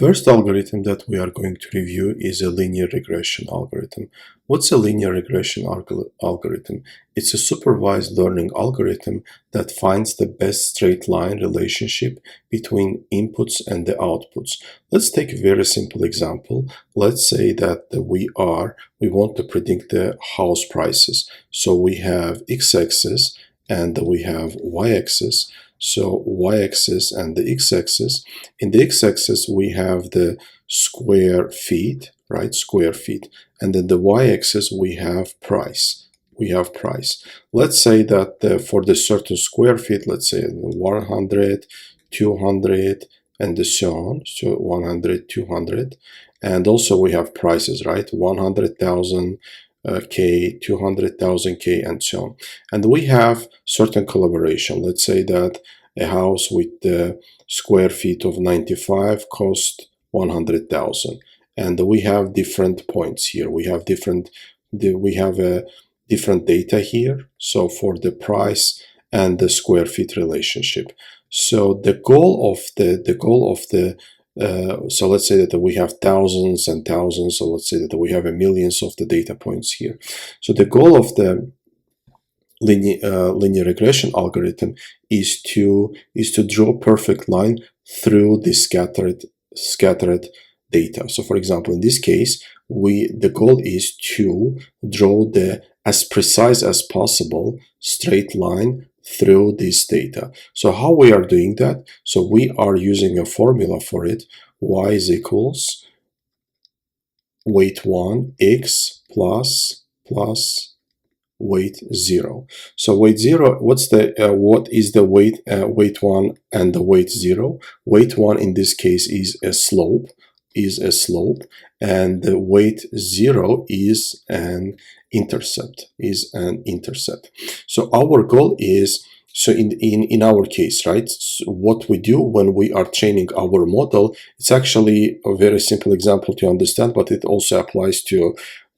first algorithm that we are going to review is a linear regression algorithm. What's a linear regression algorithm? It's a supervised learning algorithm that finds the best straight line relationship between inputs and the outputs. Let's take a very simple example. Let's say that we want to predict the house prices. So we have x-axis and we have y-axis. So y-axis and the x-axis. In the x-axis, we have the square feet, right? Square feet. And then the y-axis, we have price. Let's say that for the certain square feet, let's say 100, 200, and so on. So 100, 200. And also we have prices, right? 100,000 K, 200,000 K, and so on. And we have certain collaboration. Let's say that a house with the square feet of 95 cost 100,000. And we have different points here. We have different data here. So for the price and the square feet relationship. So the goal of the so let's say that we have thousands and thousands. So let's say that we have millions of the data points here. So the goal of the linear regression algorithm is to draw a perfect line through the scattered data. So for example, in this case, the goal is to draw the as precise as possible straight line through this data. So how we are doing that? So we are using a formula for it. Y is equals weight 1 x plus weight 0. So weight 0, what is the weight 1 and the weight 0? Weight 1 in this case is a slope, and the weight 0 is an intercept, So our goal is, so in our case, right, so what we do when we are training our model, it's actually a very simple example to understand, but it also applies to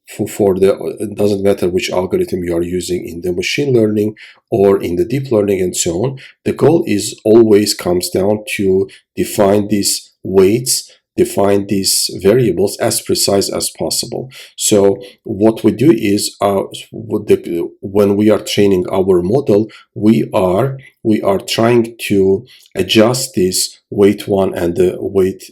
it doesn't matter which algorithm you are using in the machine learning or in the deep learning and so on. The goal is always comes down to define these weights, define these variables as precise as possible. So what we do is when we are training our model, we are trying to adjust this weight 1 and the weight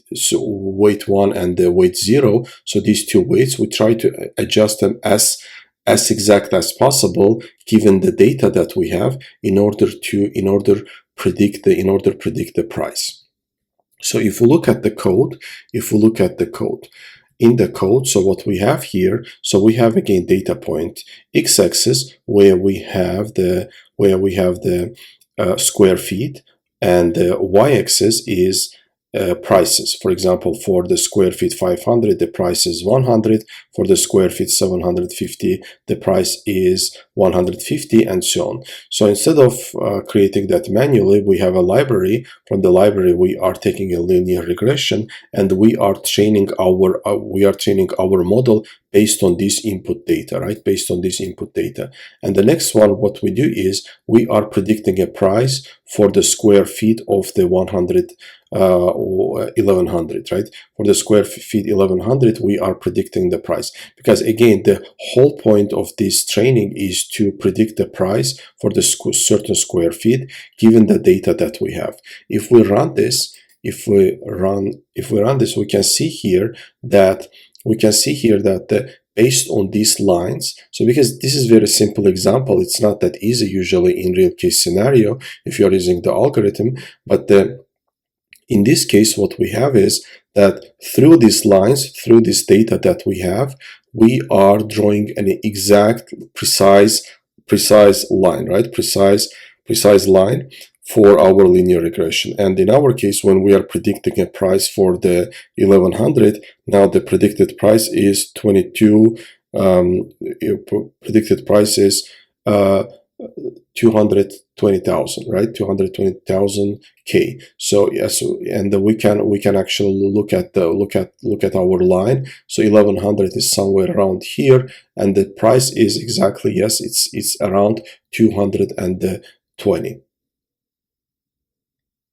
1 and the weight 0. So these two weights, we try to adjust them as exact as possible given the data that we have in order predict the price. So if we look at the code, in the code, so what we have here, so we have again data point x-axis where we have the square feet, and the y-axis is prices. For example, for the square feet 500, the price is 100. For the square feet 750, the price is 150, and so on. So instead of creating that manually, we have a library. From the library, we are taking a linear regression, and we are training our model based on this input data, right? Based on this input data. And the next one, what we do is we are predicting a price for the square feet of the 1100, right? For the square feet 1100, we are predicting the price, because again, the whole point of this training is to predict the price for the certain square feet given the data that we have. If we run this, we can see here that based on these lines, so because this is very simple example, it's not that easy usually in real case scenario if you're using the algorithm, but in this case, what we have is that through these lines, through this data that we have, we are drawing an exact, precise line, right? Precise line for our linear regression. And in our case, when we are predicting a price for the 1100, now the predicted price is 22. Predicted price is 220,000, right? 220,000 K. So yes, and we can actually look at our line. So 1100 is somewhere around here, and the price is exactly, yes, it's around 220.